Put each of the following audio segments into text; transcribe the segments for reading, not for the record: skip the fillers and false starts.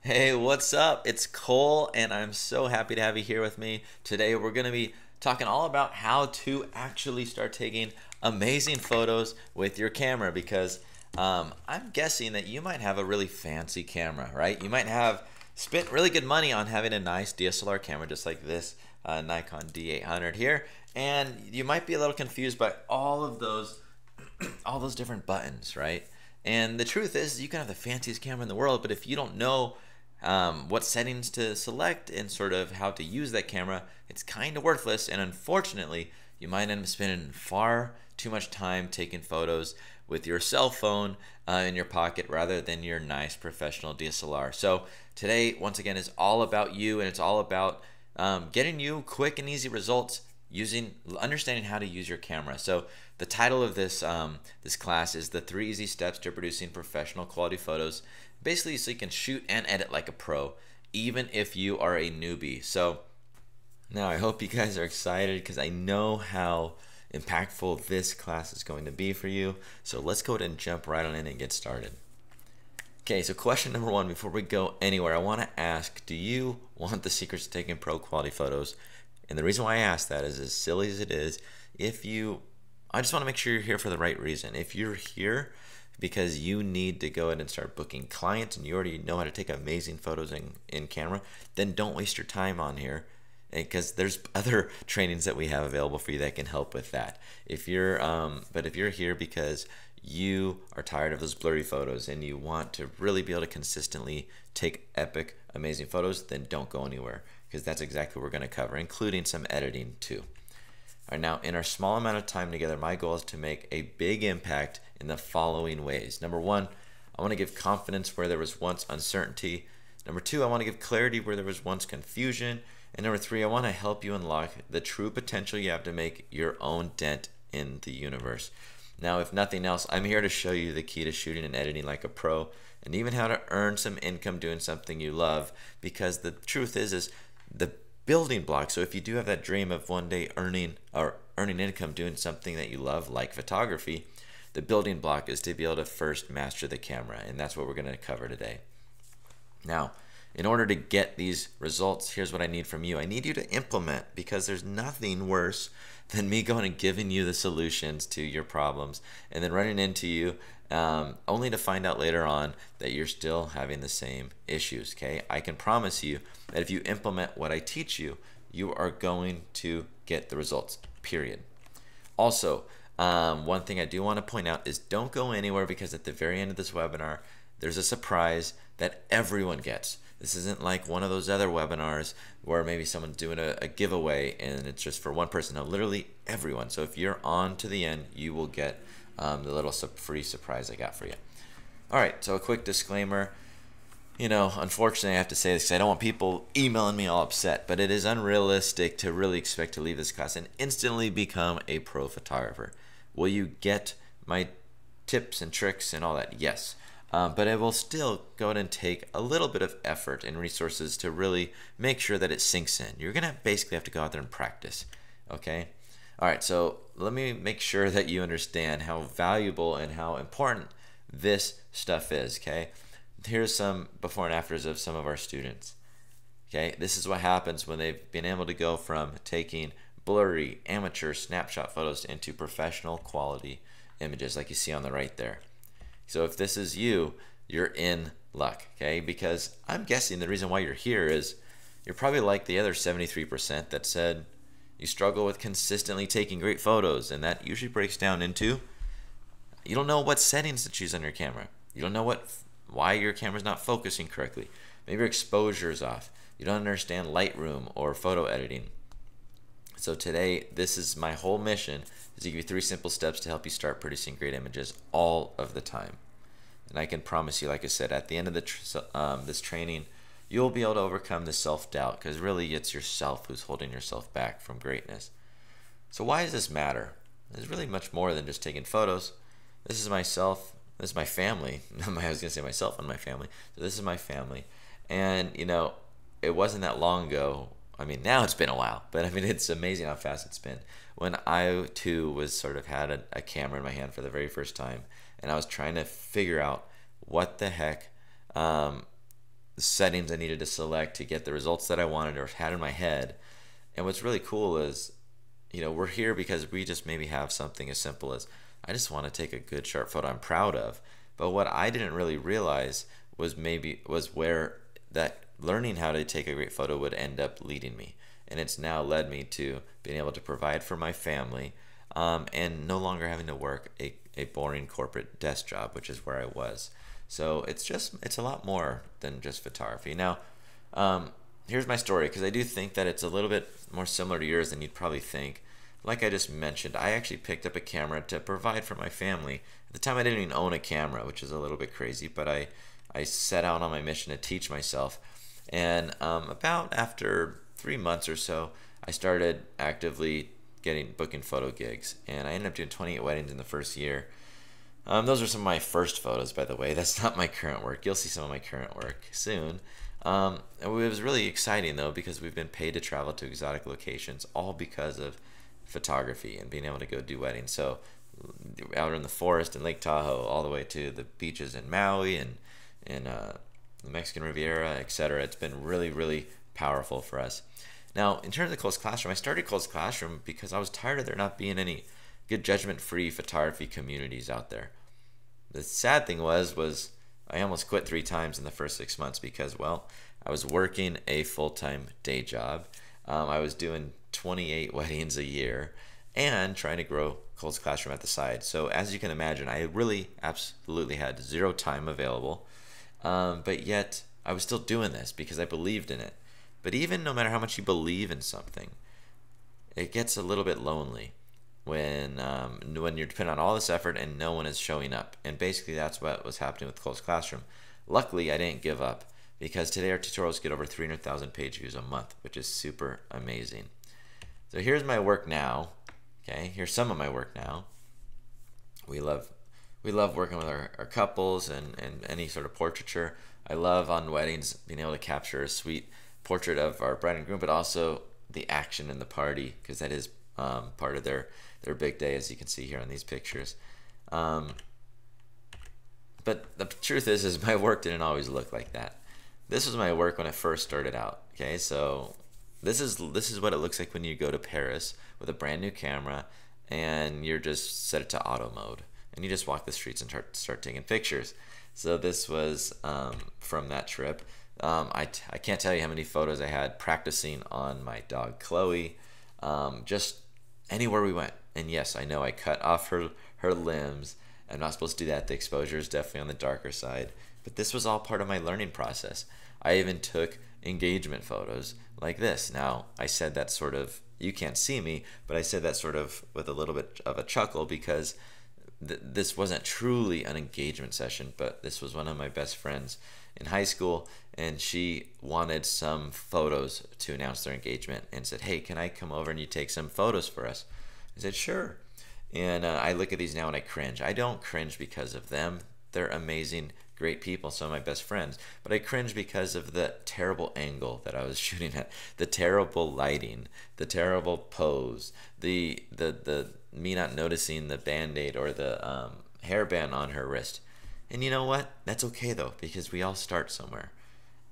Hey, what's up? It's Cole, and I'm so happy to have you here with me. Today, we're going to be talking all about how to actually start taking amazing photos with your camera because I'm guessing that you might have a really fancy camera, right? You might have spent really good money on having a nice DSLR camera just like this Nikon D800 here, and you might be a little confused by all of those all those different buttons, right? And the truth is, you can have the fanciest camera in the world, but if you don't know what settings to select and sort of how to use that camera, it's kind of worthless. And unfortunately, you might end up spending far too much time taking photos with your cell phone in your pocket rather than your nice professional DSLR. So today, once again, is all about you, and it's all about getting you quick and easy results using understanding how to use your camera. So the title of this class is the 3 easy steps to producing professional quality photos, basically so you can shoot and edit like a pro even if you are a newbie. So now I hope you guys are excited because I know how impactful this class is going to be for you. So let's go ahead and jump right on in and get started. Okay, so question number one, before we go anywhere, I want to ask, do you want the secrets to taking pro quality photos? And the reason why I ask that is, as silly as it is, I just want to make sure you're here for the right reason. If you're here because you need to go ahead and start booking clients and you already know how to take amazing photos in camera, then don't waste your time on here, because there's other trainings that we have available for you that can help with that. But if you're here because you are tired of those blurry photos and you want to really be able to consistently take epic, amazing photos, then don't go anywhere, because that's exactly what we're going to cover, including some editing too. All right, now, in our small amount of time together, my goal is to make a big impact in the following ways. Number one, I want to give confidence where there was once uncertainty. Number two, I want to give clarity where there was once confusion. And number three, I want to help you unlock the true potential you have to make your own dent in the universe. Now, if nothing else, I'm here to show you the key to shooting and editing like a pro, and even how to earn some income doing something you love, because the truth is the building block. So if you do have that dream of one day earning income doing something that you love, like photography, the building block is to be able to first master the camera, and that's what we're going to cover today. Now, in order to get these results, here's what I need from you. I need you to implement, because there's nothing worse than me going and giving you the solutions to your problems and then running into you only to find out later on that you're still having the same issues. Okay, I can promise you that if you implement what I teach you, you are going to get the results, period. Also, one thing I do want to point out is don't go anywhere, because at the very end of this webinar, there's a surprise that everyone gets. This isn't like one of those other webinars where maybe someone's doing a giveaway and it's just for one person. No, literally everyone. So if you're on to the end, you will get the little free surprise I got for you. All right, so a quick disclaimer. Unfortunately, I have to say this because I don't want people emailing me all upset, but it is unrealistic to really expect to leave this class and instantly become a pro photographer. Will you get my tips and tricks and all that? Yes. But it will still go ahead and take a little bit of effort and resources to really make sure that it sinks in. You're going to basically have to go out there and practice, okay? All right, so let me make sure that you understand how valuable and how important this stuff is, okay? Here's some before and afters of some of our students, okay? This is what happens when they've been able to go from taking blurry, amateur snapshot photos into professional quality images like you see on the right there. So if this is you, you're in luck, okay? Because I'm guessing the reason why you're here is you're probably like the other 73% that said you struggle with consistently taking great photos, and that usually breaks down into you don't know what settings to choose on your camera. You don't know why your camera's not focusing correctly. Maybe your exposure is off. You don't understand Lightroom or photo editing. So today, this is my whole mission, is to give you 3 simple steps to help you start producing great images all of the time. And I can promise you, like I said, at the end of this training, you'll be able to overcome the self-doubt, because really it's yourself who's holding yourself back from greatness. So why does this matter? There's really much more than just taking photos. This is myself. This is my family. I was going to say myself and my family. So this is my family. And, it wasn't that long ago. I mean, now it's been a while, but I mean, it's amazing how fast it's been. When I, too, was sort of had a camera in my hand for the very first time, and I was trying to figure out what the heck settings I needed to select to get the results that I wanted or had in my head. And what's really cool is, we're here because we just maybe have something as simple as, I just want to take a good sharp photo I'm proud of. But what I didn't really realize was where that learning how to take a great photo would end up leading me. And it's now led me to being able to provide for my family, and no longer having to work a boring corporate desk job, which is where I was. So it's a lot more than just photography. Now, here's my story, because I do think that it's a little bit more similar to yours than you'd probably think. Like I just mentioned, I actually picked up a camera to provide for my family. At the time, I didn't even own a camera, which is a little bit crazy, but I set out on my mission to teach myself. And about after 3 months or so, I started actively booking photo gigs, and I ended up doing 28 weddings in the first year. Those are some of my first photos, by the way. That's not my current work. You'll see some of my current work soon. It was really exciting, though, because we've been paid to travel to exotic locations, all because of photography and being able to go do weddings. So out in the forest in Lake Tahoe, all the way to the beaches in Maui and the Mexican Riviera, etc. It's been really, really powerful for us. Now, in terms of Closed Classroom, I started Closed Classroom because I was tired of there not being any good judgment-free photography communities out there. The sad thing was I almost quit 3 times in the first 6 months because, well, I was working a full-time day job. I was doing 28 weddings a year and trying to grow Closed Classroom at the side. So as you can imagine, I really absolutely had 0 time available. But yet I was still doing this because I believed in it. But even no matter how much you believe in something, it gets a little bit lonely when you're depending on all this effort and no one is showing up. And basically that's what was happening with Closed Classroom. Luckily, I didn't give up, because today our tutorials get over 300,000 page views a month, which is super amazing. So here's my work now. Okay, here's some of my work now. We love working with our couples and any sort of portraiture. I love on weddings being able to capture a sweet portrait of our bride and groom, but also the action in the party, because that is part of their big day, as you can see here on these pictures. But the truth is my work didn't always look like that. This was my work when I first started out. Okay, so this is what it looks like when you go to Paris with a brand new camera and you're just set it to auto mode and you just walk the streets and start taking pictures. So this was from that trip. I can't tell you how many photos I had practicing on my dog Chloe, just anywhere we went. And yes, I know I cut off her limbs. I'm not supposed to do that. The exposure is definitely on the darker side. But this was all part of my learning process. I even took engagement photos like this. Now, I said that sort of, you can't see me, but I said that sort of with a little bit of a chuckle, because this wasn't truly an engagement session, but this was one of my best friends in high school, and she wanted some photos to announce their engagement and said, hey, can I come over and you take some photos for us? I said, sure. And I look at these now and I cringe. I don't cringe because of them. They're amazing, great people, some of my best friends. But I cringe because of the terrible angle that I was shooting at, the terrible lighting, the terrible pose, the me not noticing the Band-Aid or the hairband on her wrist. And you know what? That's okay though, because we all start somewhere.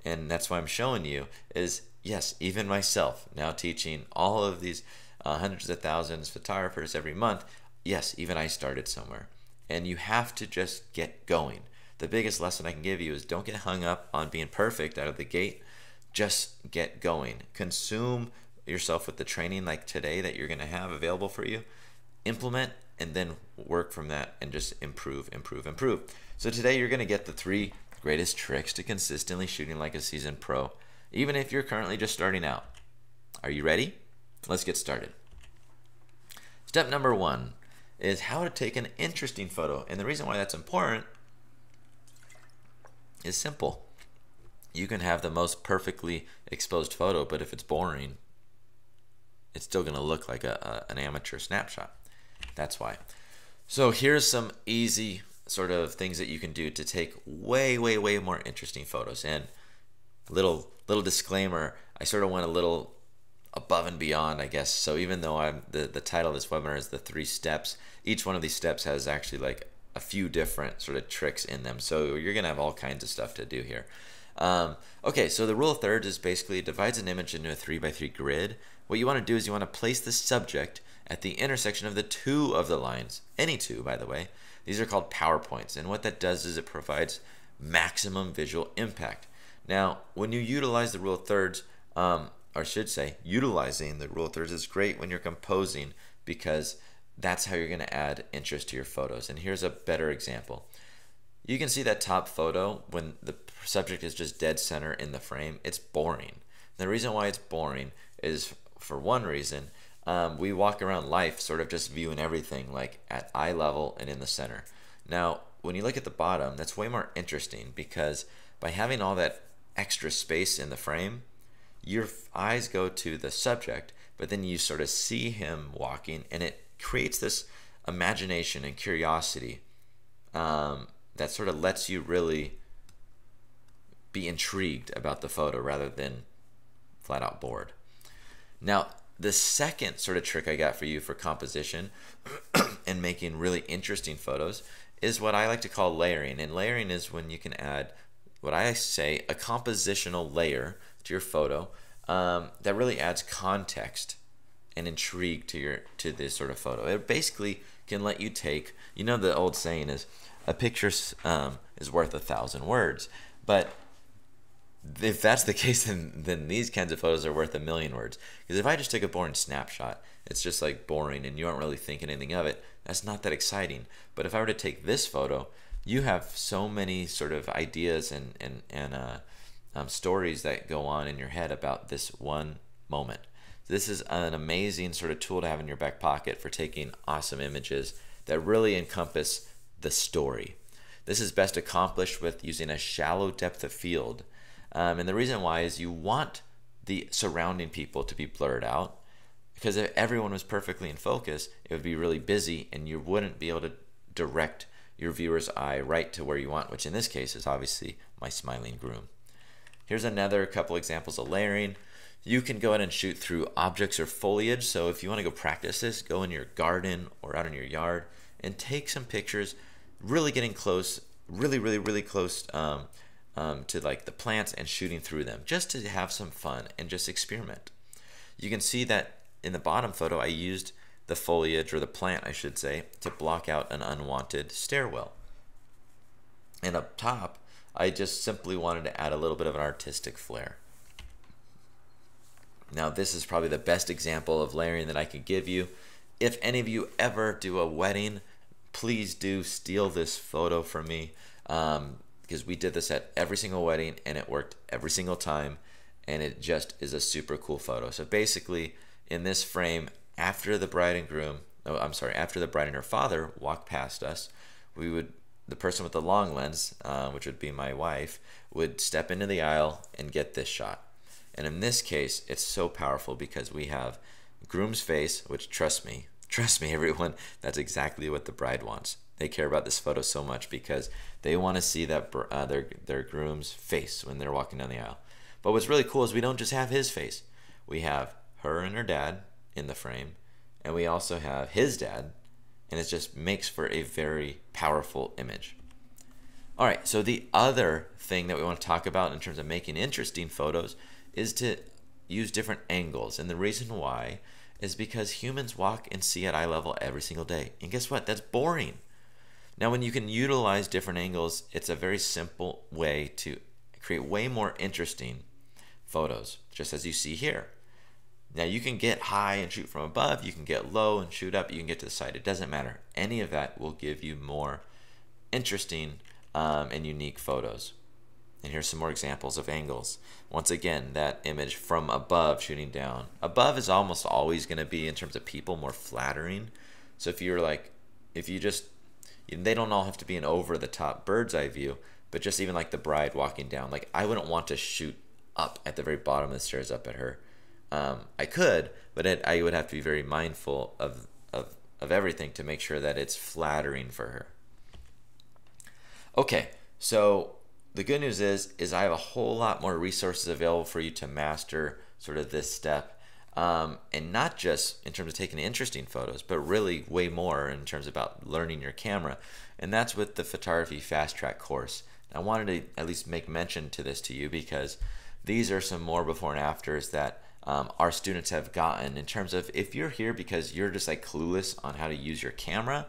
And that's why I'm showing you is, yes, even myself, now teaching all of these hundreds of thousands of photographers every month, yes, even I started somewhere. And you have to just get going. The biggest lesson I can give you is don't get hung up on being perfect out of the gate. Just get going. Consume yourself with the training like today that you're going to have available for you. Implement and then work from that and just improve, improve, improve. So today you're going to get the 3 greatest tricks to consistently shooting like a seasoned pro, even if you're currently just starting out. Are you ready? Let's get started. Step number 1 is how to take an interesting photo. And the reason why that's important is simple. You can have the most perfectly exposed photo, but if it's boring, it's still going to look like an amateur snapshot. That's why. So here's some easy sort of things that you can do to take way, way, way more interesting photos. And little disclaimer, I sort of went a little above and beyond, I guess. So even though the title of this webinar is the 3 steps, each one of these steps has actually like a few different sort of tricks in them. So you're gonna have all kinds of stuff to do here. Okay, so the rule of thirds is basically it divides an image into a 3x3 grid. What you want to do is you want to place the subject at the intersection of the two of the lines. Any two, by the way. These are called PowerPoints, and what that does is it provides maximum visual impact. Now, when you utilize the rule of thirds, or I should say, utilizing the rule of thirds is great when you're composing because that's how you're going to add interest to your photos. And here's a better example. You can see that top photo when the subject is just dead center in the frame. It's boring. The reason why it's boring is, for one reason, we walk around life sort of just viewing everything like at eye level and in the center. Now, when you look at the bottom, that's way more interesting because by having all that extra space in the frame, your eyes go to the subject, but then you sort of see him walking, and it creates this imagination and curiosity that sort of lets you really be intrigued about the photo rather than flat out bored. Now, the second sort of trick I got for you for composition and making really interesting photos is what I like to call layering. And layering is when you can add what I say a compositional layer to your photo that really adds context and intrigue to this sort of photo. It basically can let you take, you know, the old saying is a picture is worth 1,000 words, but if that's the case, then these kinds of photos are worth 1,000,000 words. Because if I just take a boring snapshot, it's just like boring and you aren't really thinking anything of it, that's not that exciting. But if I were to take this photo, you have so many sort of ideas and stories that go on in your head about this one moment. This is an amazing sort of tool to have in your back pocket for taking awesome images that really encompass the story. This is best accomplished with using a shallow depth of field. And the reason why is you want the surrounding people to be blurred out, because if everyone was perfectly in focus, it would be really busy and you wouldn't be able to direct your viewer's eye right to where you want, which in this case is obviously my smiling groom. Here's another couple examples of layering. You can go ahead and shoot through objects or foliage. So if you want to go practice this, go in your garden or out in your yard and take some pictures, really getting close, really close to like the plants and shooting through them just to have some fun and just experiment. You can see that in the bottom photo I used the foliage, or the plant I should say, to block out an unwanted stairwell. And up top I just simply wanted to add a little bit of an artistic flair. Now this is probably the best example of layering that I could give you. If any of you ever do a wedding, please do steal this photo from me. Because we did this at every single wedding and it worked every single time, and it just is a super cool photo. So basically in this frame, after the bride and groom, after the bride and her father walked past us, the person with the long lens, which would be my wife, would step into the aisle and get this shot. And in this case, it's so powerful because we have groom's face, which trust me everyone, that's exactly what the bride wants. They care about this photo so much because they want to see that their groom's face when they're walking down the aisle. But what's really cool is we don't just have his face. We have her and her dad in the frame, and we also have his dad, and it just makes for a very powerful image. All right, so the other thing that we want to talk about in terms of making interesting photos is to use different angles. And the reason why is because humans walk and see at eye level every single day. And guess what? That's boring. Now, when you can utilize different angles, it's a very simple way to create way more interesting photos, just as you see here. Now, you can get high and shoot from above. You can get low and shoot up. You can get to the side. It doesn't matter. Any of that will give you more interesting and unique photos. And here's some more examples of angles. Once again, that image from above shooting down. Above is almost always going to be, in terms of people, more flattering. So if you just, they don't all have to be an over-the-top bird's eye view, but just even like the bride walking down. Like, I wouldn't want to shoot up at the very bottom of the stairs up at her. I could, but I would have to be very mindful of everything to make sure that it's flattering for her. Okay, so the good news is I have a whole lot more resources available for you to master sort of this step. And not just in terms of taking interesting photos, but really way more in terms about learning your camera. And that's with the Photography Fast Track course I wanted to at least make mention to this to you because these are some more before and afters that our students have gotten in terms of if you're here because you're just like clueless on how to use your camera,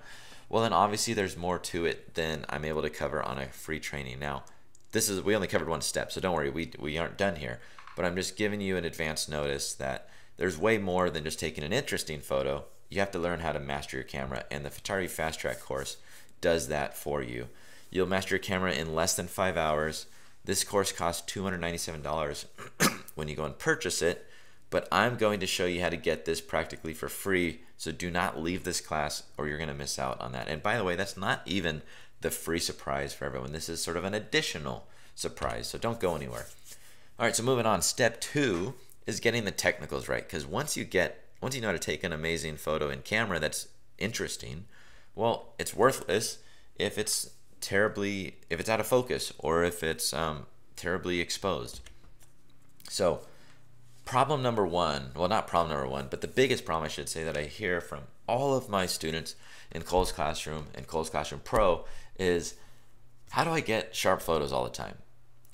well then obviously there's more to it than I'm able to cover on a free training. Now, we only covered one step, so don't worry, we aren't done here. But I'm just giving you an advance notice that there's way more than just taking an interesting photo. You have to learn how to master your camera, and the Photography Fast Track course does that for you. You'll master your camera in less than 5 hours. This course costs $297 when you go and purchase it, but I'm going to show you how to get this practically for free, so do not leave this class or you're going to miss out on that. And by the way, that's not even the free surprise for everyone. This is sort of an additional surprise, so don't go anywhere. All right, so moving on, step 2 is getting the technicals right, because once you know how to take an amazing photo in camera that's interesting, well, it's worthless if it's out of focus or if it's terribly exposed. So problem number one, well, not problem number one, but the biggest problem I should say that I hear from all of my students in Cole's Classroom and Cole's Classroom Pro is, how do I get sharp photos all the time?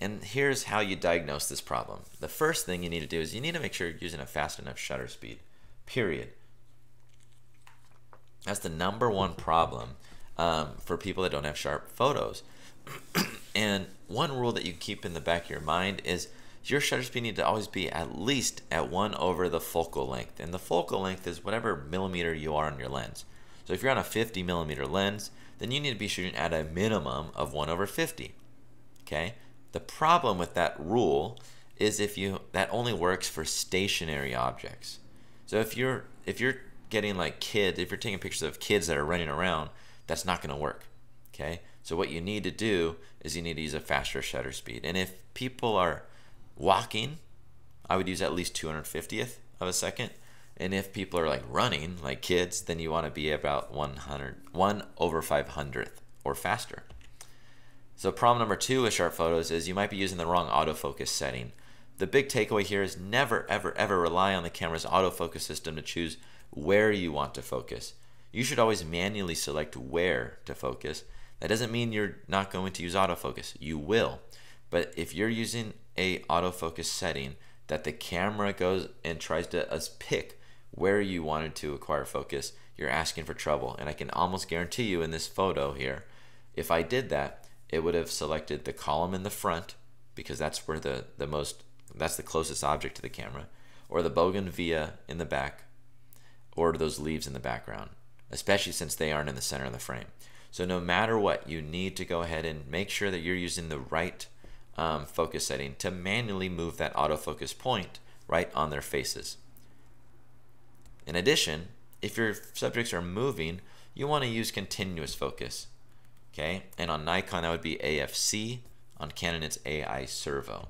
And here's how you diagnose this problem. The first thing you need to do is you need to make sure you're using a fast enough shutter speed, period. That's the number one problem for people that don't have sharp photos. And one rule that you keep in the back of your mind is your shutter speed needs to always be at least at 1 over the focal length. And the focal length is whatever millimeter you are on your lens. So if you're on a 50 millimeter lens, then you need to be shooting at a minimum of 1 over 50. Okay? The problem with that rule is that only works for stationary objects. So if you're getting like kids, if you're taking pictures of kids that are running around, that's not going to work. Okay? So what you need to do is you need to use a faster shutter speed. And if people are walking, I would use at least 250th of a second. And if people are like running, like kids, then you want to be about 1 over 500th or faster. So problem number 2 with sharp photos is you might be using the wrong autofocus setting. The big takeaway here is never, ever, ever rely on the camera's autofocus system to choose where you want to focus. You should always manually select where to focus. That doesn't mean you're not going to use autofocus. You will. But if you're using a autofocus setting that the camera goes and tries to pick where you wanted to acquire focus, you're asking for trouble. And I can almost guarantee you in this photo here, if I did that, it would have selected the column in the front because that's where that's the closest object to the camera, or the bougainvillea in the back, or those leaves in the background, especially since they aren't in the center of the frame. So no matter what, you need to go ahead and make sure that you're using the right focus setting to manually move that autofocus point right on their faces. In addition, if your subjects are moving, you want to use continuous focus. Okay, and on Nikon that would be AFC, on Canon it's AI servo.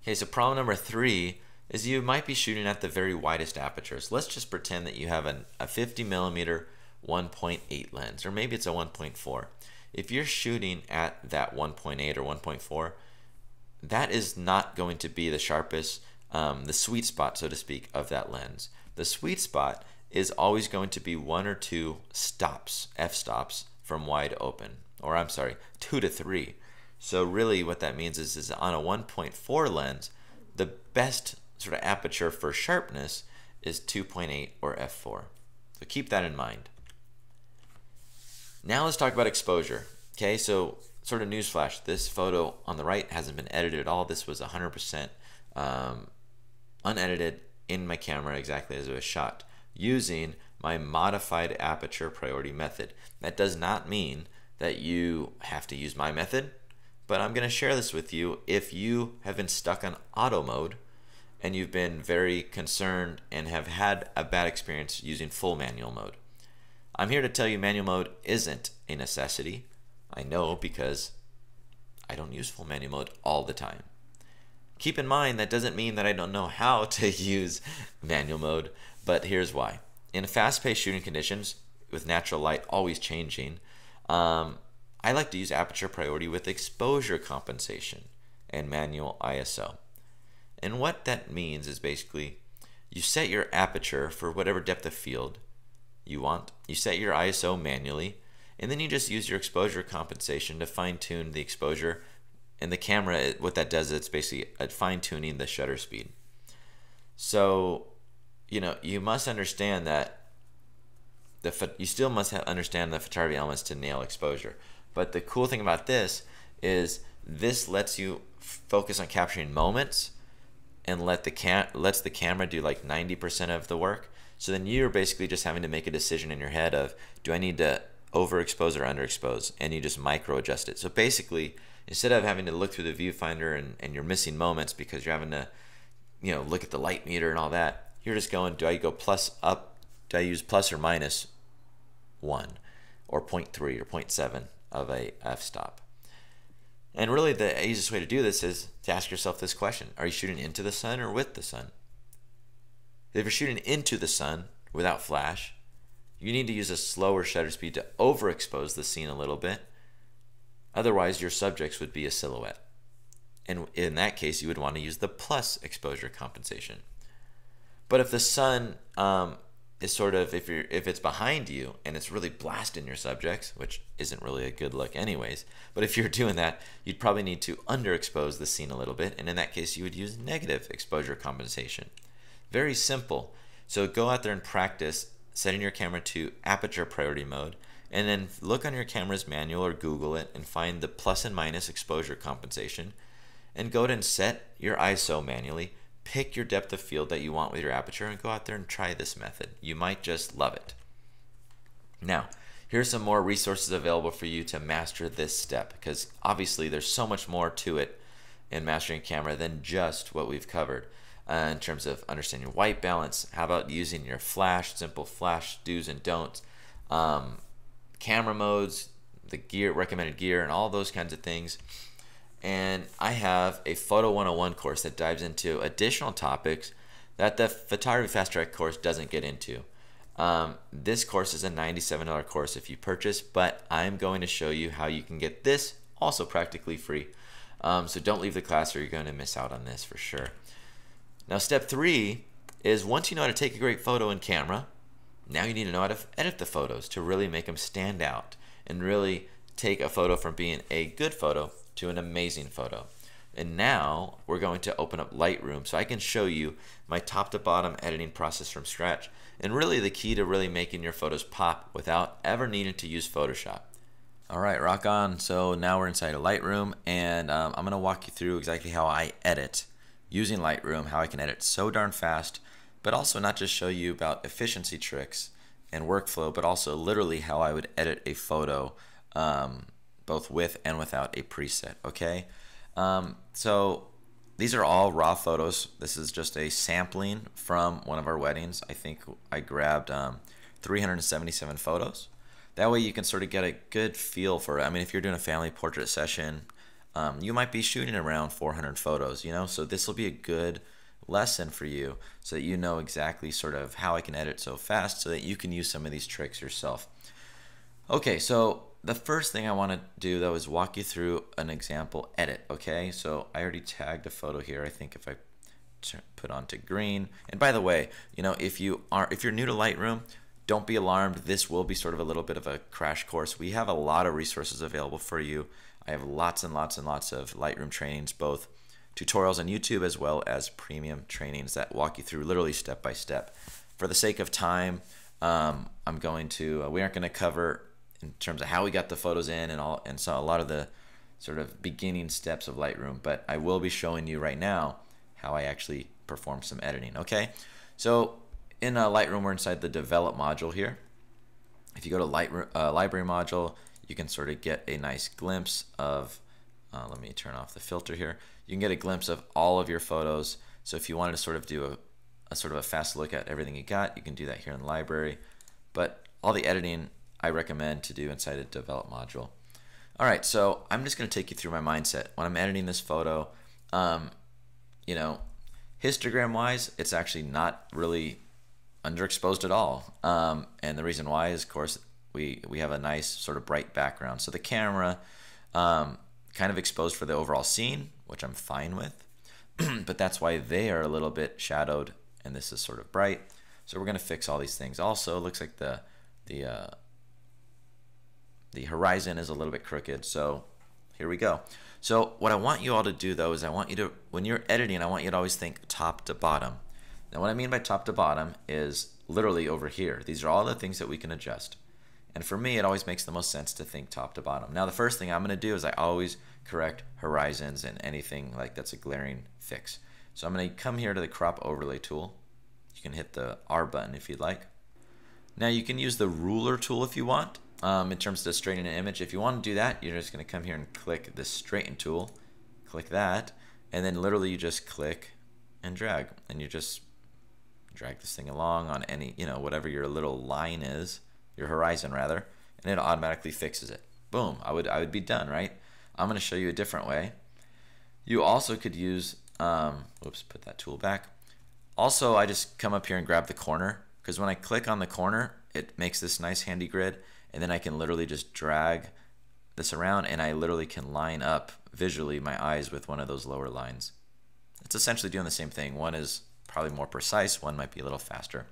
Okay, so problem number 3 is you might be shooting at the very widest apertures. Let's just pretend that you have a 50 millimeter 1.8 lens, or maybe it's a 1.4. If you're shooting at that 1.8 or 1.4, that is not going to be the sharpest, the sweet spot, so to speak, of that lens. The sweet spot is always going to be 1 or 2 stops, f-stops, from wide open, or I'm sorry, 2 to 3. So really what that means is on a 1.4 lens, the best sort of aperture for sharpness is 2.8 or f4. So keep that in mind. Now let's talk about exposure. Okay, so sort of newsflash, this photo on the right hasn't been edited at all. This was 100% unedited in my camera exactly as it was shot using my modified aperture priority method. That does not mean that you have to use my method, but I'm going to share this with you if you have been stuck on auto mode and you've been very concerned and have had a bad experience using full manual mode. I'm here to tell you manual mode isn't a necessity. I know because I don't use full manual mode all the time. Keep in mind that doesn't mean that I don't know how to use manual mode, but here's why. In fast-paced shooting conditions, with natural light always changing, I like to use aperture priority with exposure compensation and manual ISO. And what that means is basically you set your aperture for whatever depth of field you want, you set your ISO manually, And then you just use your exposure compensation to fine tune the exposure. And the camera, what that does, it's basically fine tuning the shutter speed. So, you must understand that you still must understand the photography elements to nail exposure. But the cool thing about this is this lets you focus on capturing moments and lets the camera do like 90% of the work. So then you're basically just having to make a decision in your head of, do I need to overexpose or underexpose? And you just micro adjust it. So basically, instead of having to look through the viewfinder and you're missing moments because you're having to look at the light meter and all that, you're just going, do I go plus up? Do I use plus or minus 1 or 0.3 or 0.7 of a f-stop? And really the easiest way to do this is to ask yourself this question: are you shooting into the sun or with the sun? If you're shooting into the sun without flash, you need to use a slower shutter speed to overexpose the scene a little bit. Otherwise, your subjects would be a silhouette. And in that case, you would want to use the plus exposure compensation. But if the sun is sort of, if it's behind you and it's really blasting your subjects, which isn't really a good look anyways, but if you're doing that, you'd probably need to underexpose the scene a little bit, and in that case, you would use negative exposure compensation. Very simple. So go out there and practice setting your camera to aperture priority mode, and then look on your camera's manual or Google it and find the plus and minus exposure compensation, and go ahead and set your ISO manually. Pick your depth of field that you want with your aperture and go out there and try this method. You might just love it. Now, here's some more resources available for you to master this step, because obviously there's so much more to it in mastering camera than just what we've covered. In terms of understanding white balance, how about using your flash, simple flash do's and don'ts, camera modes, the gear, recommended gear, and all those kinds of things. And I have a Photo 101 course that dives into additional topics that the Photography Fast Track course doesn't get into. This course is a $97 course if you purchase, but I'm going to show you how you can get this also practically free. So don't leave the class or you're going to miss out on this for sure. Now, step 3 is, once you know how to take a great photo in camera, now you need to know how to edit the photos to really make them stand out and really take a photo from being a good photo to an amazing photo. And now we're going to open up Lightroom so I can show you my top to bottom editing process from scratch, and really the key to really making your photos pop without ever needing to use Photoshop. Alright, rock on. So now we're inside of Lightroom, and I'm going to walk you through exactly how I edit using Lightroom, how I can edit so darn fast, but also not just show you about efficiency tricks and workflow, but also literally how I would edit a photo both with and without a preset, okay? So these are all raw photos. This is just a sampling from one of our weddings. I think I grabbed 377 photos. That way you can sort of get a good feel for it. I mean, if you're doing a family portrait session, you might be shooting around 400 photos, so this will be a good lesson for you so that you know exactly sort of how I can edit so fast so that you can use some of these tricks yourself. Okay, so the first thing I want to do though is walk you through an example edit, okay? So I already tagged a photo here. I think if I put onto green, and by the way, if you're new to Lightroom, don't be alarmed. This will be sort of a little bit of a crash course. We have a lot of resources available for you. I have lots and lots and lots of Lightroom trainings, both tutorials on YouTube as well as premium trainings that walk you through literally step by step. For the sake of time, we aren't going to cover in terms of how we got the photos in and so a lot of the sort of beginning steps of Lightroom, but I will be showing you right now how I actually perform some editing, okay? So in Lightroom, we're inside the develop module here. If you go to library module, you can sort of get a nice glimpse of, let me turn off the filter here. You can get a glimpse of all of your photos. So if you wanted to sort of do a sort of a fast look at everything you got, you can do that here in the library. But all the editing I recommend to do inside the develop module. All right, so I'm just going to take you through my mindset when I'm editing this photo. Histogram wise, it's actually not really underexposed at all. And the reason why is, of course, we have a nice sort of bright background. So the camera kind of exposed for the overall scene, which I'm fine with. But that's why they are a little bit shadowed and this is sort of bright. So we're going to fix all these things. Also, it looks like the the horizon is a little bit crooked. So here we go. So what I want you all to do though is I want you to, when you're editing, I want you to always think top to bottom. Now what I mean by top to bottom is literally over here. These are all the things that we can adjust. And for me, it always makes the most sense to think top to bottom. Now the first thing I'm going to do is I always correct horizons and anything like that's a glaring fix. So I'm going to come here to the crop overlay tool. You can hit the R button if you'd like. Now you can use the ruler tool if you want in terms of straightening an image. If you want to do that, you're just going to come here and click the straighten tool. Click that, and then literally you just click and drag, and you just drag this thing along on any, whatever your little line is, your horizon rather, and it automatically fixes it. Boom, I would be done, right? I'm going to show you a different way. You also could use, whoops, put that tool back. Also, I just come up here and grab the corner, because when I click on the corner, it makes this nice handy grid, and then I can literally just drag this around, and I literally can line up visually my eyes with one of those lower lines. It's essentially doing the same thing. One is probably more precise, one might be a little faster.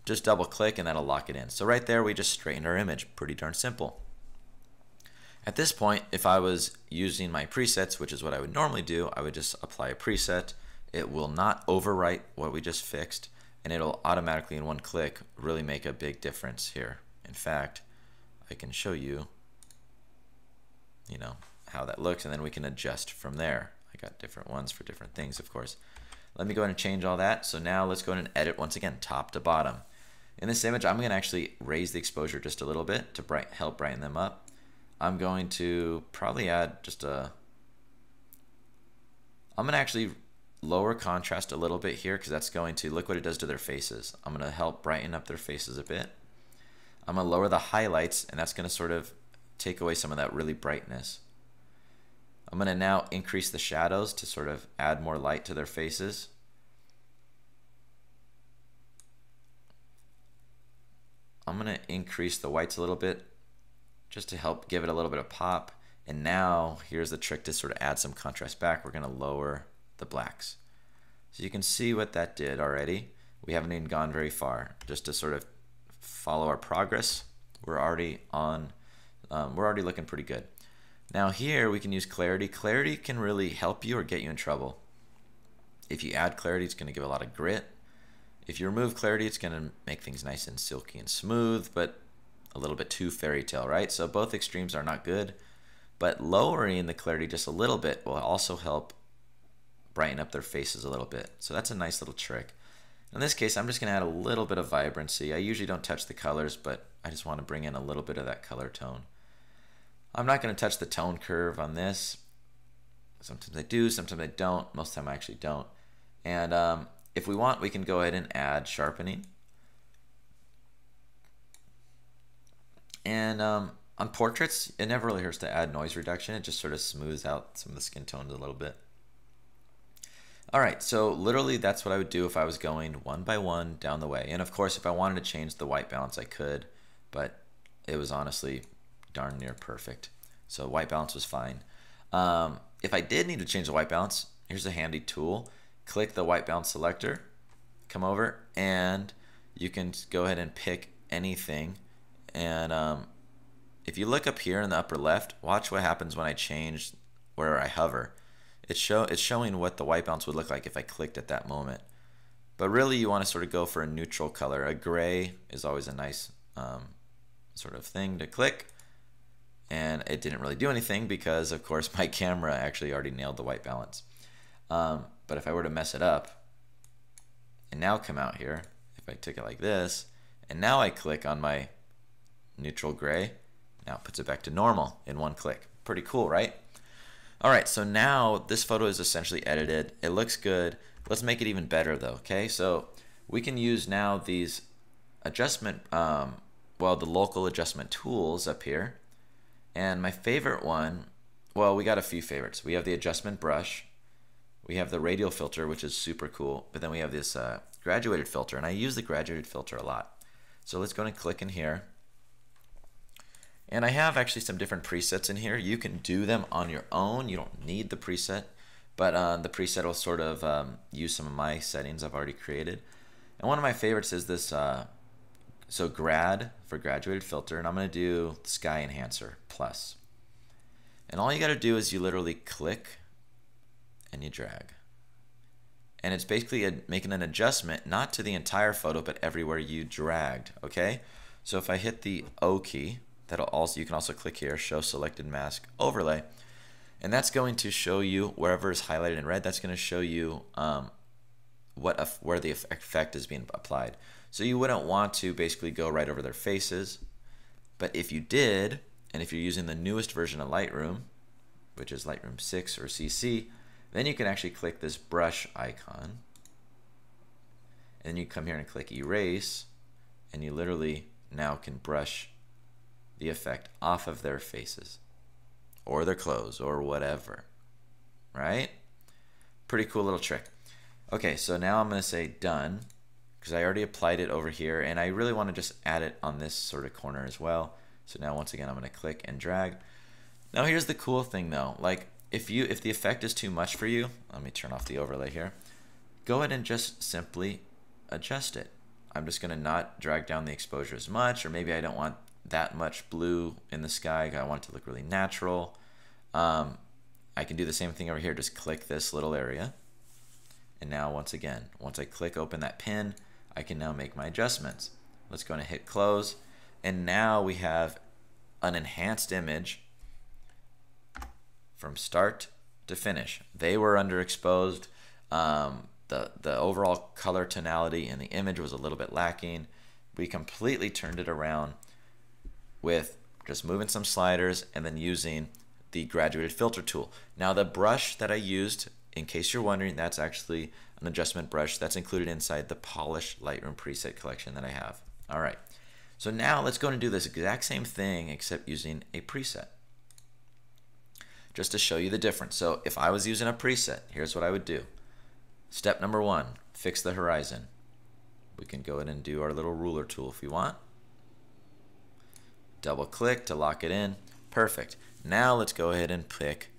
Just double click and that'll lock it in. So right there we just straightened our image. Pretty darn simple. At this point, if I was using my presets, which is what I would normally do, I would just apply a preset. It will not overwrite what we just fixed, and it'll automatically in one click really make a big difference here. In fact, I can show you, how that looks, and then we can adjust from there. I got different ones for different things, of course. Let me go ahead and change all that. So now let's go ahead and edit once again, top to bottom. In this image, I'm going to actually raise the exposure just a little bit to help brighten them up. I'm going to probably add just I'm going to actually lower contrast a little bit here, because that's going to, look what it does to their faces. I'm going to help brighten up their faces a bit. I'm going to lower the highlights, and that's going to sort of take away some of that really brightness. I'm going to now increase the shadows to sort of add more light to their faces. I'm going to increase the whites a little bit just to help give it a little bit of pop. And now here's the trick to sort of add some contrast back. We're going to lower the blacks. So you can see what that did already. We haven't even gone very far. Just to sort of follow our progress, we're already looking pretty good. Now here we can use clarity. Clarity can really help you or get you in trouble. If you add clarity, it's going to give a lot of grit. If you remove clarity, it's going to make things nice and silky and smooth, but a little bit too fairy tale, right? So both extremes are not good, but lowering the clarity just a little bit will also help brighten up their faces a little bit. So that's a nice little trick. In this case, I'm just going to add a little bit of vibrancy. I usually don't touch the colors, but I just want to bring in a little bit of that color tone. I'm not going to touch the tone curve on this. Sometimes I do, sometimes I don't. Most of the time I actually don't. And if we want, we can go ahead and add sharpening. And on portraits, it never really hurts to add noise reduction. It just sort of smooths out some of the skin tones a little bit. All right, so literally that's what I would do if I was going one by one down the way. And of course, if I wanted to change the white balance, I could, but it was honestly darn near perfect. So white balance was fine. If I did need to change the white balance, here's a handy tool. Click the white balance selector, come over, and you can go ahead and pick anything. And if you look up here in the upper left, watch what happens when I change where I hover. It's showing what the white balance would look like if I clicked at that moment. But really you want to sort of go for a neutral color. A gray is always a nice sort of thing to click. And it didn't really do anything because, of course, my camera actually already nailed the white balance. But if I were to mess it up and now come out here, if I took it like this, and now I click on my neutral gray, now it puts it back to normal in one click. Pretty cool, right? All right, so now this photo is essentially edited. It looks good. Let's make it even better though, okay? So we can use now these adjustment, the local adjustment tools up here. And my favorite one, well, we got a few favorites. We have the adjustment brush. We have the radial filter, which is super cool. But then we have this graduated filter, and I use the graduated filter a lot. So let's go and click in here. And I have actually some different presets in here. You can do them on your own. You don't need the preset, but the preset will sort of use some of my settings I've already created. And one of my favorites is this So grad for graduated filter, and I'm going to do sky enhancer plus. And all you got to do is you literally click and you drag. And it's basically making an adjustment, not to the entire photo, but everywhere you dragged, okay? So if I hit the O key, you can also click here, show selected mask overlay, and that's going to show you wherever is highlighted in red. That's going to show you where the effect is being applied. So you wouldn't want to basically go right over their faces, but if you did, and if you're using the newest version of Lightroom, which is Lightroom 6 or CC, then you can actually click this brush icon, and you come here and click erase, and you literally now can brush the effect off of their faces or their clothes or whatever, right? Pretty cool little trick. Okay, so now I'm going to say done because I already applied it over here, and I really want to just add it on this sort of corner as well. So now once again I'm going to click and drag. Now here's the cool thing though, like if the effect is too much for you, let me turn off the overlay here, go ahead and just simply adjust it. I'm just going to not drag down the exposure as much, or maybe I don't want that much blue in the sky, I want it to look really natural. I can do the same thing over here, just click this little area, and now once again, once I click open that pin, I can now make my adjustments. Let's go and hit close, and now we have an enhanced image from start to finish. They were underexposed. The overall color tonality in the image was a little bit lacking. We completely turned it around with just moving some sliders and then using the graduated filter tool. Now the brush that I used, in case you're wondering, that's actually an adjustment brush that's included inside the polished Lightroom preset collection that I have. All right, so now let's go and do this exact same thing except using a preset, just to show you the difference. So if I was using a preset, here's what I would do. Step number 1, fix the horizon. We can go ahead and do our little ruler tool if we want. Double click to lock it in. Perfect. Now let's go ahead and pick,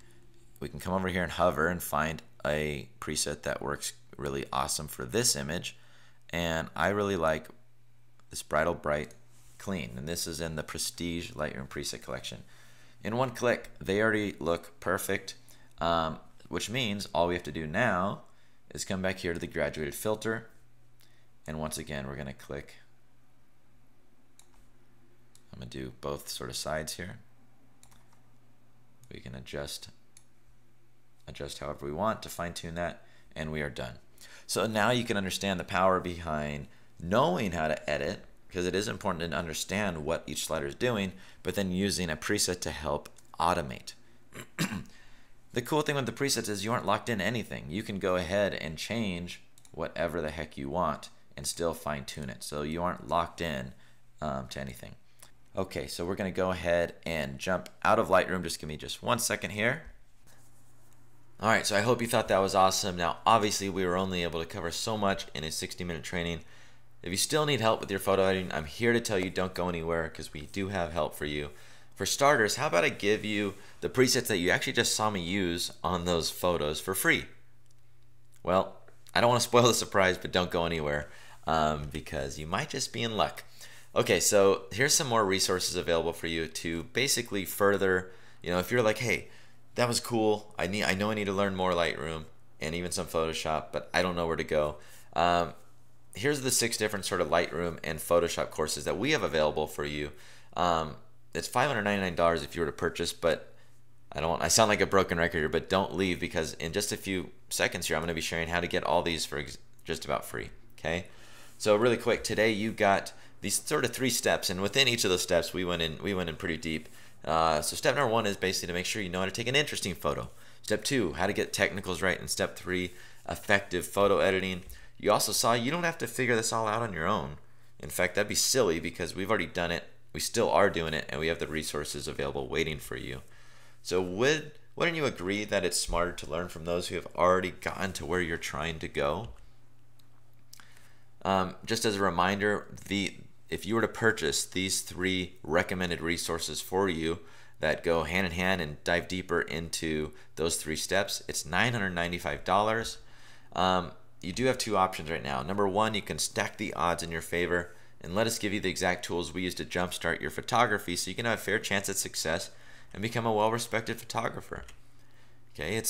we can come over here and hover and find a preset that works really awesome for this image. And I really like this Bridal Bright Clean, and this is in the Prestige Lightroom preset collection. In one click, they already look perfect, which means all we have to do now is come back here to the graduated filter, and once again we're going to click. I'm going to do both sort of sides here. We can adjust however we want to fine tune that, and we are done. So now you can understand the power behind knowing how to edit, because it is important to understand what each slider is doing, but then using a preset to help automate. The cool thing with the presets is you aren't locked in anything. You can go ahead and change whatever the heck you want and still fine tune it. So you aren't locked in to anything. Okay, so we're going to go ahead and jump out of Lightroom. Just give me just 1 second here. All right, so I hope you thought that was awesome. Now, obviously, we were only able to cover so much in a 60-minute training. If you still need help with your photo editing, I'm here to tell you don't go anywhere, because we do have help for you. For starters, how about I give you the presets that you actually just saw me use on those photos for free? Well, I don't want to spoil the surprise, but don't go anywhere because you might just be in luck. Okay, so here's some more resources available for you to basically further, if you're like, hey, that was cool, I know I need to learn more Lightroom and even some Photoshop, but I don't know where to go. Here's the 6 different sort of Lightroom and Photoshop courses that we have available for you. It's $599 if you were to purchase, but I sound like a broken record here, but don't leave, because in just a few seconds here I'm going to be sharing how to get all these for just about free. Okay, so really quick, today you got these sort of 3 steps, and within each of those steps we went in pretty deep. So step number 1 is basically to make sure you know how to take an interesting photo. Step 2, how to get technicals right, and step 3, effective photo editing. You also saw you don't have to figure this all out on your own. In fact, that'd be silly, because we've already done it, we still are doing it, and we have the resources available waiting for you. So wouldn't you agree that it's smarter to learn from those who have already gotten to where you're trying to go? Just as a reminder, if you were to purchase these 3 recommended resources for you that go hand in hand and dive deeper into those 3 steps, it's $995. You do have 2 options right now. Number 1, you can stack the odds in your favor and let us give you the exact tools we use to jumpstart your photography so you can have a fair chance at success and become a well-respected photographer. Okay,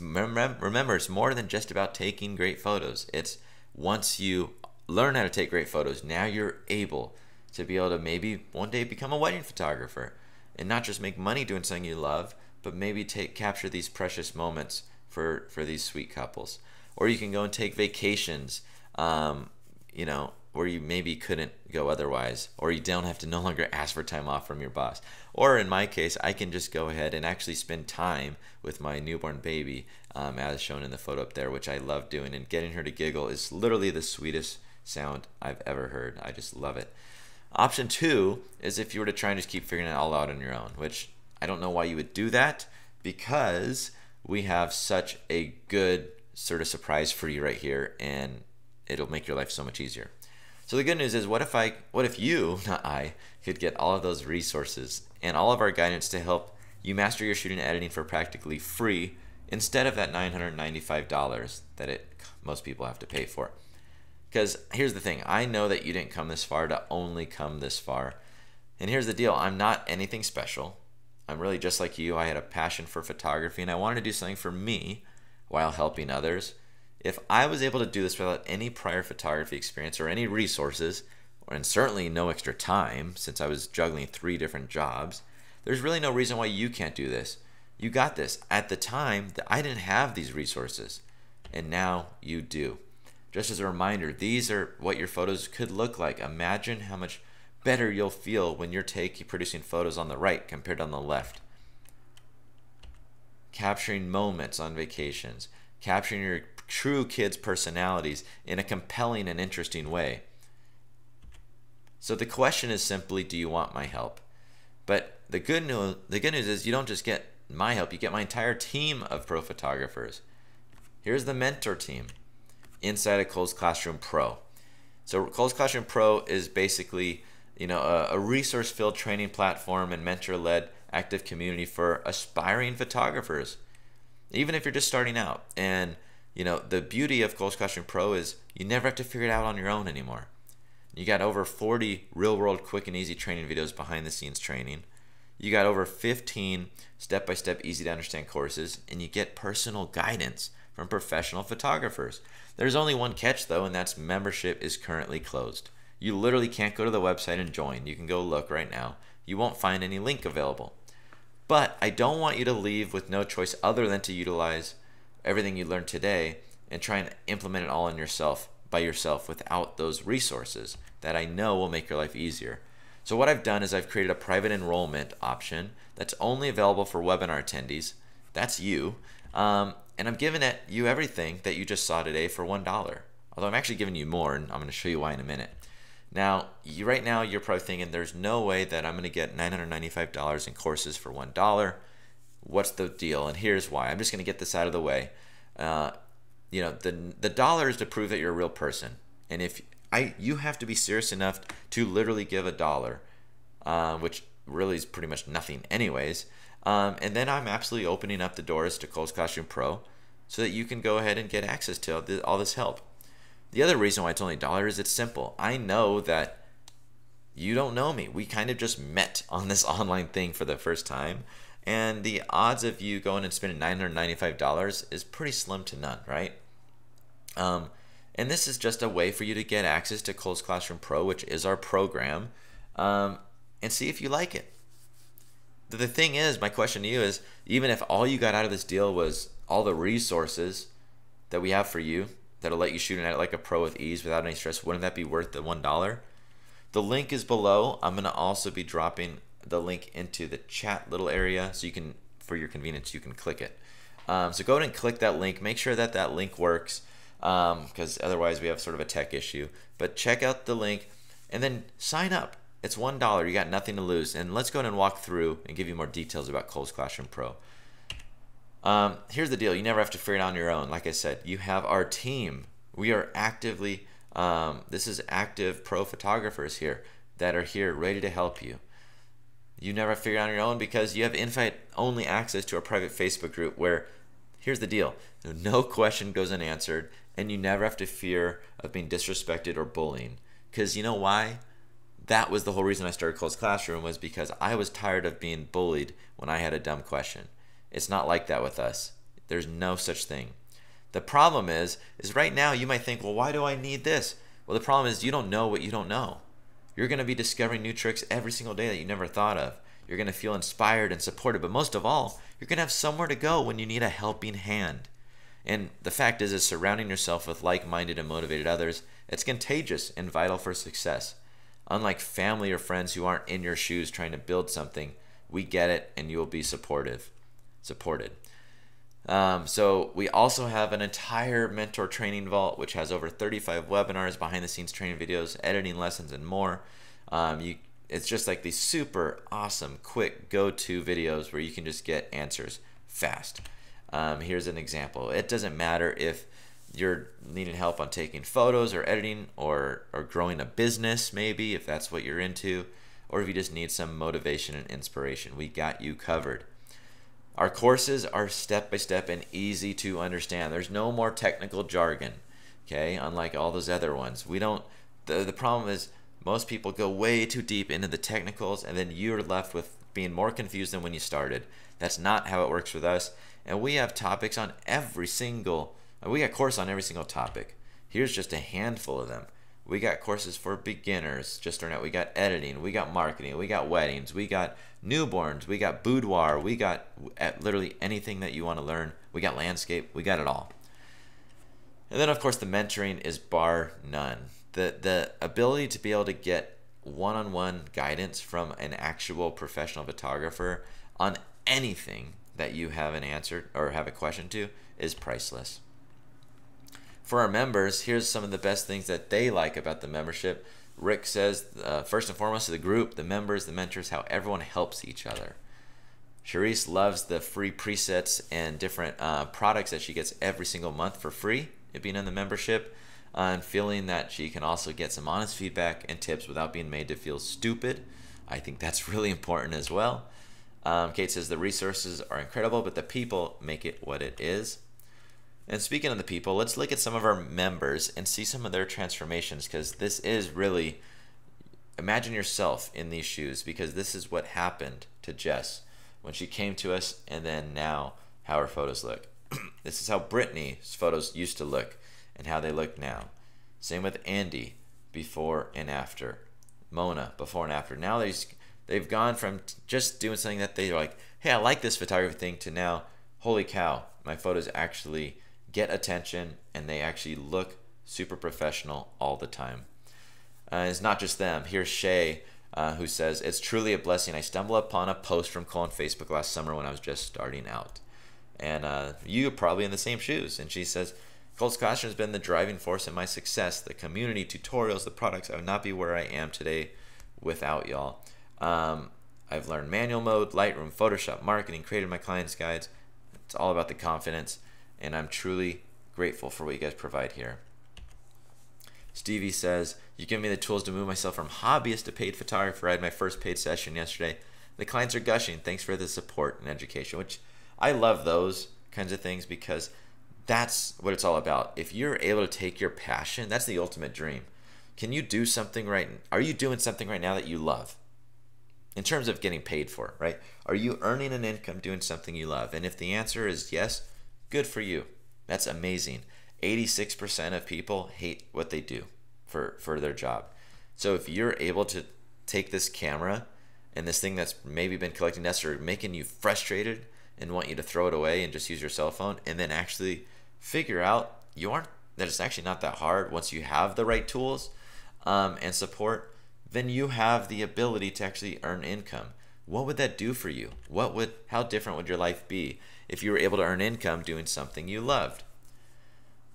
remember, it's more than just about taking great photos. It's once you learn how to take great photos, now you're able to be able to maybe one day become a wedding photographer and not just make money doing something you love, but maybe capture these precious moments for these sweet couples. Or you can go and take vacations, you know, where you maybe couldn't go otherwise, or you don't have to no longer ask for time off from your boss. Or in my case, I can just go ahead and actually spend time with my newborn baby, as shown in the photo up there, which I love doing. And getting her to giggle is literally the sweetest sound I've ever heard. I just love it. Option 2 is if you were to try and just keep figuring it all out on your own, which I don't know why you would do that, because we have such a good sort of surprise for you right here, and it'll make your life so much easier. So the good news is, what if you, not I, could get all of those resources and all of our guidance to help you master your shooting and editing for practically free, instead of that $995 that most people have to pay for. Because here's the thing, I know that you didn't come this far to only come this far. And here's the deal, I'm not anything special. I'm really just like you. I had a passion for photography and I wanted to do something for me while helping others. If I was able to do this without any prior photography experience or any resources, and certainly no extra time since I was juggling 3 different jobs, there's really no reason why you can't do this. You got this. At the time, I didn't have these resources, and now you do. Just as a reminder, these are what your photos could look like. Imagine how much better you'll feel when you're producing photos on the right compared to on the left. Capturing moments on vacations, capturing your true kids' personalities in a compelling and interesting way. So the question is simply, do you want my help? But the good news is you don't just get my help, you get my entire team of pro photographers. Here's the mentor team inside of Cole's Classroom Pro. So Cole's Classroom Pro is basically, you know, a resource-filled training platform and mentor-led active community for aspiring photographers, even if you're just starting out. And you know, the beauty of Cole's Classroom Pro is you never have to figure it out on your own anymore. You got over 40 real-world quick and easy training videos, behind-the-scenes training. You got over 15 step-by-step easy-to-understand courses, and you get personal guidance from professional photographers. There's only one catch, though, and that's membership is currently closed. You literally can't go to the website and join. You can go look right now. You won't find any link available. But I don't want you to leave with no choice other than to utilize everything you learned today and try and implement it all on by yourself without those resources that I know will make your life easier. So what I've done is I've created a private enrollment option that's only available for webinar attendees. That's you. And I'm giving you everything that you just saw today for $1. Although I'm actually giving you more, and I'm going to show you why in a minute. Now, right now you're probably thinking there's no way that I'm going to get $995 in courses for $1. What's the deal? And here's why. I'm just going to get this out of the way. You know, the dollar is to prove that you're a real person. And if you have to be serious enough to literally give $1, which really is pretty much nothing anyways. And then I'm absolutely opening up the doors to Cole's Classroom Pro so that you can go ahead and get access to all this help. The other reason why it's only $1 is it's simple. I know that you don't know me. We kind of just met on this online thing for the first time. And the odds of you going and spending $995 is pretty slim to none, right? And this is just a way for you to get access to Cole's Classroom Pro, which is our program, and see if you like it. The thing is, my question to you is, even if all you got out of this deal was all the resources that we have for you that'll let you shoot and edit like a pro with ease without any stress, wouldn't that be worth the $1? The link is below. I'm going to also be dropping the link into the chat little area so you can, for your convenience, you can click it. So go ahead and click that link. Make sure that that link works, because otherwise we have sort of a tech issue. But check out the link and then sign up. It's $1. You got nothing to lose. And let's go ahead and walk through and give you more details about Cole's Classroom Pro. Here's the deal. You never have to figure it out on your own. Like I said, you have our team. We are actively, this is active pro photographers here that are here ready to help you. You never have to figure it out on your own because you have invite-only access to our private Facebook group where, here's the deal, no question goes unanswered and you never have to fear of being disrespected or bullying. Because you know why? that was the whole reason I started Cole's Classroom, was because I was tired of being bullied when I had a dumb question. It's not like that with us. There's no such thing. The problem is right now you might think, well, why do I need this? Well, the problem is you don't know what you don't know. You're going to be discovering new tricks every single day that you never thought of. You're going to feel inspired and supported, but most of all, you're going to have somewhere to go when you need a helping hand. And the fact is surrounding yourself with like-minded and motivated others, it's contagious and vital for success. Unlike family or friends who aren't in your shoes trying to build something, we get it and you will be supported. So we also have an entire mentor training vault, which has over 35 webinars, behind the scenes training videos, editing lessons, and more. It's just like these super awesome, quick go-to videos where you can just get answers fast. Here's an example. It doesn't matter if you're needing help on taking photos or editing or growing a business, maybe, if that's what you're into, or if you just need some motivation and inspiration. We got you covered. Our courses are step-by-step and easy to understand. There's no more technical jargon, okay? Unlike all those other ones. The problem is most people go way too deep into the technicals, and then you're left with being more confused than when you started. That's not how it works with us. And we have topics on we got courses on every single topic. Here's just a handful of them. We got courses for beginners just starting out. We got editing, we got marketing, we got weddings, we got newborns, we got boudoir, we got literally anything that you want to learn. We got landscape, we got it all. And then of course the mentoring is bar none. The ability to be able to get one-on-one guidance from an actual professional photographer on anything that you haven't answered or have a question to is priceless. For our members, here's some of the best things that they like about the membership. Rick says, first and foremost, the group, the members, the mentors, how everyone helps each other. Charisse loves the free presets and different products that she gets every single month for free, being in the membership, and feeling that she can also get some honest feedback and tips without being made to feel stupid. I think that's really important as well. Kate says the resources are incredible, but the people make it what it is. And speaking of the people, let's look at some of our members and see some of their transformations, because this is really, imagine yourself in these shoes, because this is what happened to Jess when she came to us, and then now how her photos look. This is how Brittany's photos used to look and how they look now. Same with Andy, before and after. Mona, before and after. Now they've gone from just doing something that they're like, hey, I like this photography thing, to now, holy cow, my photos actually get attention and they actually look super professional all the time. It's not just them. Here's Shay, who says, it's truly a blessing. I stumbled upon a post from Cole on Facebook last summer when I was just starting out. And you're probably in the same shoes. And she says, Cole's Classroom has been the driving force in my success. The community, tutorials, the products. I would not be where I am today without y'all. I've learned manual mode, Lightroom, Photoshop, marketing, created my clients' guides. It's all about the confidence, and I'm truly grateful for what you guys provide here. Stevie says, you give me the tools to move myself from hobbyist to paid photographer. I had my first paid session yesterday. The clients are gushing. Thanks for the support and education, which I love those kinds of things, because that's what it's all about. If you're able to take your passion, that's the ultimate dream. Can you do something right? Are you doing something right now that you love? In terms of getting paid for, right? Are you earning an income doing something you love? And if the answer is yes, good for you. That's amazing. 86% of people hate what they do for their job. So if you're able to take this camera and this thing that's maybe been collecting dust or making you frustrated and want you to throw it away and just use your cell phone, and then actually figure out that it's actually not that hard once you have the right tools and support, then you have the ability to actually earn income. What would that do for you? How different would your life be if you were able to earn income doing something you loved?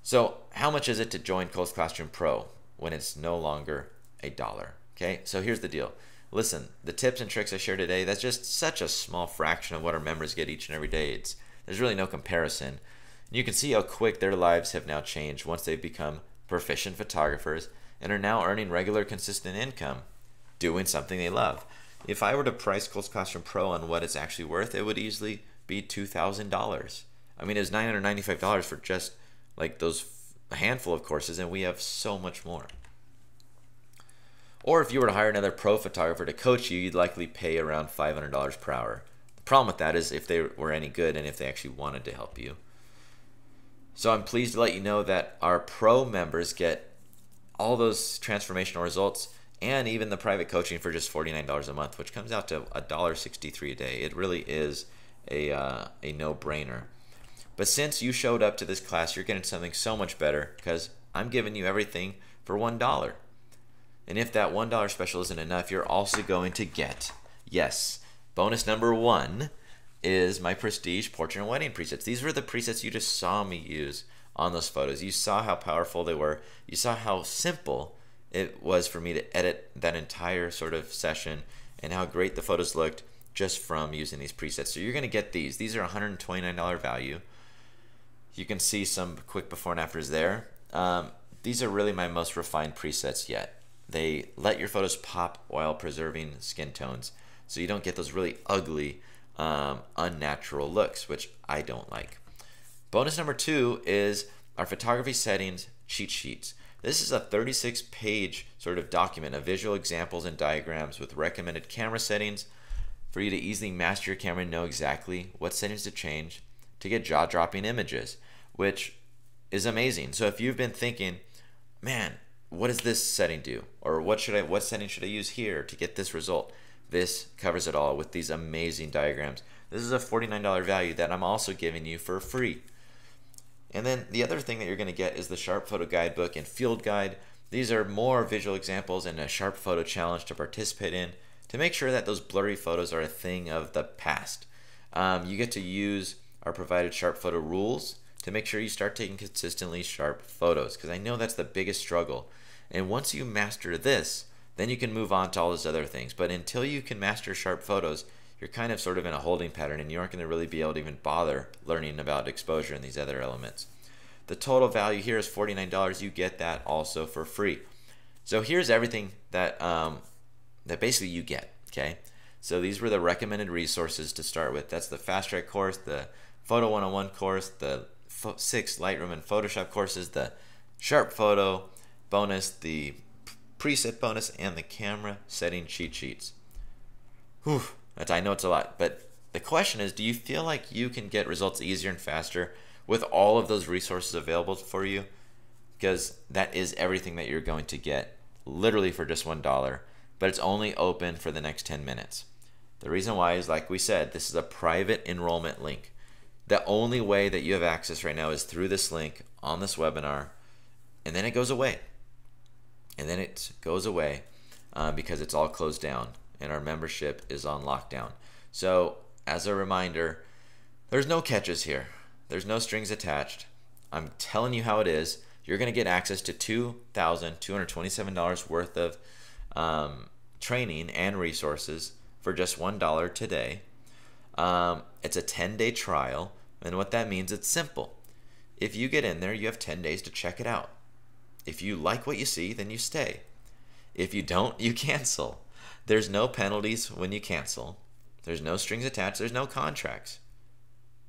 So how much is it to join Cole's Classroom Pro when it's no longer $1? Okay, so here's the deal. Listen, the tips and tricks I share today, that's just such a small fraction of what our members get each and every day. There's really no comparison. And you can see how quick their lives have now changed once they've become proficient photographers and are now earning regular, consistent income doing something they love. If I were to price Cole's Classroom Pro on what it's actually worth, it would easily be $2,000. I mean, it was $995 for just like a handful of courses, and we have so much more. Or if you were to hire another pro photographer to coach you, you'd likely pay around $500 per hour. The problem with that is if they were any good and if they actually wanted to help you. So I'm pleased to let you know that our pro members get all those transformational results and even the private coaching for just $49 a month, which comes out to $1.63 a day. It really is a no-brainer. But since you showed up to this class, you're getting something so much better because I'm giving you everything for $1. And if that $1 special isn't enough, you're also going to get, yes, bonus number 1 is my Prestige Portrait and Wedding presets. These were the presets you just saw me use on those photos. You saw how powerful they were. You saw how simple it was for me to edit that entire sort of session and how great the photos looked just from using these presets. So you're going to get these. These are $129 value. You can see some quick before and afters there. These are really my most refined presets yet. They let your photos pop while preserving skin tones, so you don't get those really ugly, unnatural looks, which I don't like. Bonus number 2 is our photography settings cheat sheets. This is a 36-page sort of document of visual examples and diagrams with recommended camera settings for you to easily master your camera and know exactly what settings to change to get jaw-dropping images, which is amazing. So if you've been thinking, man, what does this setting do? Or what setting should I use here to get this result? This covers it all with these amazing diagrams. This is a $49 value that I'm also giving you for free. And then the other thing that you're going to get is the Sharp Photo Guidebook and Field Guide. These are more visual examples and a Sharp Photo Challenge to participate in to make sure that those blurry photos are a thing of the past. You get to use our provided Sharp Photo rules to make sure you start taking consistently sharp photos, because I know that's the biggest struggle. And once you master this, then you can move on to all those other things. But until you can master sharp photos, you're kind of sort of in a holding pattern and you aren't going to really be able to even bother learning about exposure and these other elements. The total value here is $49. You get that also for free. So here's everything that that basically you get, okay? So these were the recommended resources to start with. That's the Fast Track course, the Photo 101 course, the 6 Lightroom and Photoshop courses, the Sharp Photo bonus, the preset bonus, and the camera setting cheat sheets. Whew, I know it's a lot, but the question is, do you feel like you can get results easier and faster with all of those resources available for you? Because that is everything that you're going to get, literally for just $1, but it's only open for the next 10 minutes. The reason why is, like we said, this is a private enrollment link. The only way that you have access right now is through this link on this webinar, and then it goes away. And then it goes away because it's all closed down and our membership is on lockdown. So as a reminder, there's no catches here. There's no strings attached. I'm telling you how it is. You're going to get access to $2,227 worth of training and resources for just $1 today. It's a 10-day trial, and what that means, it's simple. If you get in there, you have 10 days to check it out. If you like what you see, then you stay. If you don't, you cancel. There's no penalties when you cancel. There's no strings attached. There's no contracts.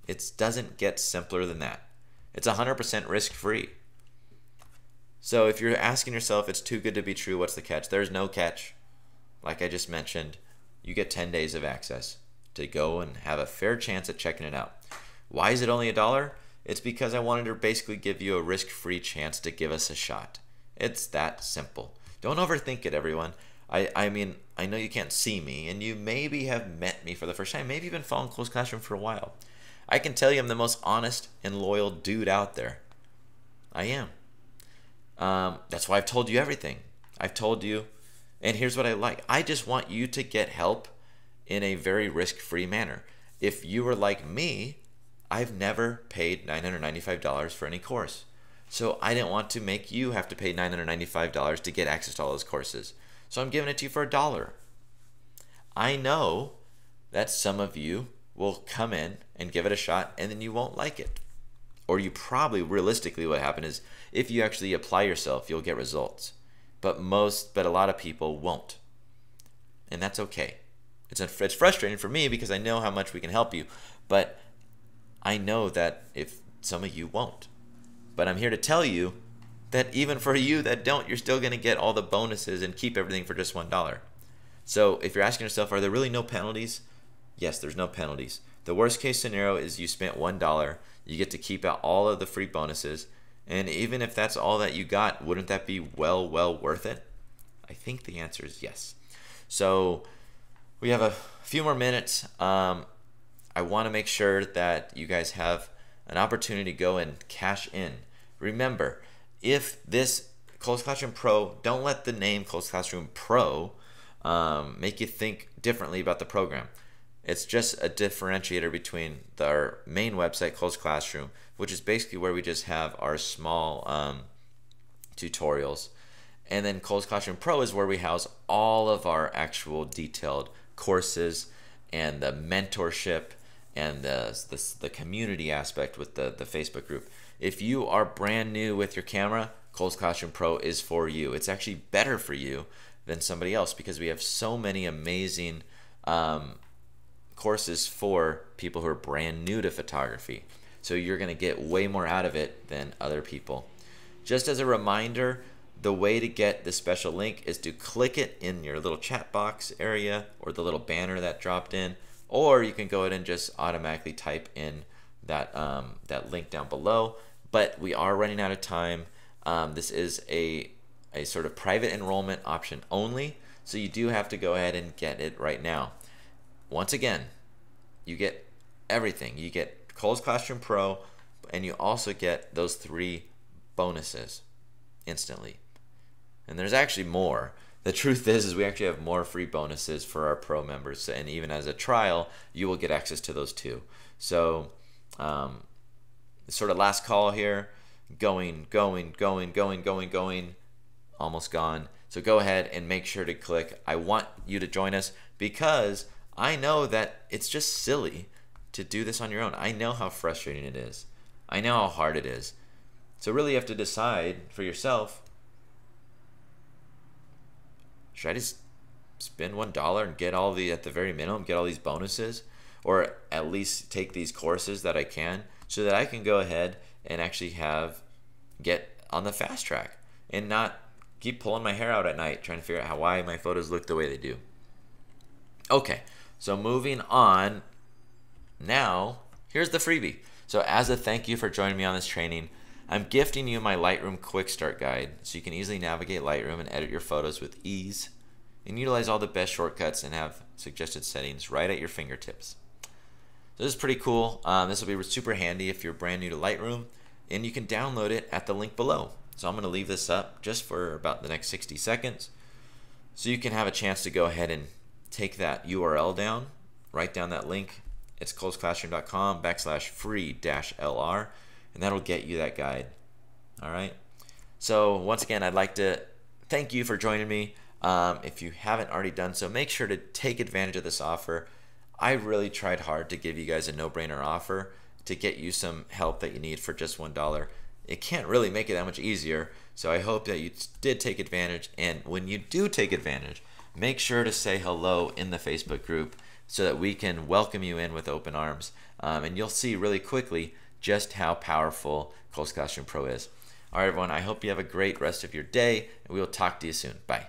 It doesn't get simpler than that. It's 100% risk-free. So if you're asking yourself, it's too good to be true, what's the catch? There's no catch. Like I just mentioned, you get 10 days of access to go and have a fair chance at checking it out. Why is it only $1? It's because I wanted to basically give you a risk-free chance to give us a shot. It's that simple. Don't overthink it, everyone. I mean, I know you can't see me, and you maybe have met me for the first time. Maybe you've been following Closed Classroom for a while. I can tell you I'm the most honest and loyal dude out there. I am. That's why I've told you everything. I've told you, and here's what I like. I just want you to get help in a very risk-free manner. If you were like me, I've never paid $995 for any course. So I didn't want to make you have to pay $995 to get access to all those courses. So I'm giving it to you for $1. I know that some of you will come in and give it a shot and then you won't like it. Or you probably, realistically, what happened is if you actually apply yourself, you'll get results. But a lot of people won't. And that's okay. It's frustrating for me because I know how much we can help you. But I know that if some of you won't. But I'm here to tell you that even for you that don't, you're still going to get all the bonuses and keep everything for just $1. So if you're asking yourself, are there really no penalties? Yes, there's no penalties. The worst case scenario is you spent $1. You get to keep out all of the free bonuses. And even if that's all that you got, wouldn't that be well worth it? I think the answer is yes. So we have a few more minutes. I want to make sure that you guys have an opportunity to go and cash in. Remember, if this Closed Classroom Pro, don't let the name Closed Classroom Pro make you think differently about the program. It's just a differentiator between our main website, Closed Classroom, which is basically where we just have our small tutorials. And then Closed Classroom Pro is where we house all of our actual detailed courses and the mentorship and the community aspect with the Facebook group. If you are brand new with your camera, Closed Classroom Pro is for you. It's actually better for you than somebody else because we have so many amazing courses for people who are brand new to photography. So you're going to get way more out of it than other people. Just as a reminder, the way to get the special link is to click it in your little chat box area or the little banner that dropped in, or you can go ahead and just automatically type in that link down below. But we are running out of time. This is a sort of private enrollment option only, so you do have to go ahead and get it right now. Once again, you get everything. You get Closed Classroom Pro, and you also get those 3 bonuses instantly. And there's actually more. The truth is we actually have more free bonuses for our Pro members, and even as a trial, you will get access to those too. So, sort of last call here, going, almost gone. So go ahead and make sure to click. I want you to join us because I know that it's just silly to do this on your own. I know how frustrating it is. I know how hard it is. So really you have to decide for yourself, should I just spend $1 and get all at the very minimum, get all these bonuses, or at least take these courses that I can so that I can go ahead and actually get on the fast track and not keep pulling my hair out at night trying to figure out why my photos look the way they do. Okay, so moving on. Now, here's the freebie. So as a thank you for joining me on this training, I'm gifting you my Lightroom Quick Start Guide so you can easily navigate Lightroom and edit your photos with ease and utilize all the best shortcuts and have suggested settings right at your fingertips. So this is pretty cool. This will be super handy if you're brand new to Lightroom, and you can download it at the link below. So I'm going to leave this up just for about the next 60 seconds so you can have a chance to go ahead and take that URL down, write down that link. It's closeclassroom.com/free-LR, and that'll get you that guide. All right. So once again, I'd like to thank you for joining me. If you haven't already done so, make sure to take advantage of this offer. I really tried hard to give you guys a no-brainer offer to get you some help that you need for just $1. It can't really make it that much easier, so I hope that you did take advantage. And when you do take advantage, make sure to say hello in the Facebook group so that we can welcome you in with open arms. And you'll see really quickly just how powerful Closed Classroom Pro is. All right, everyone, I hope you have a great rest of your day, and we will talk to you soon. Bye.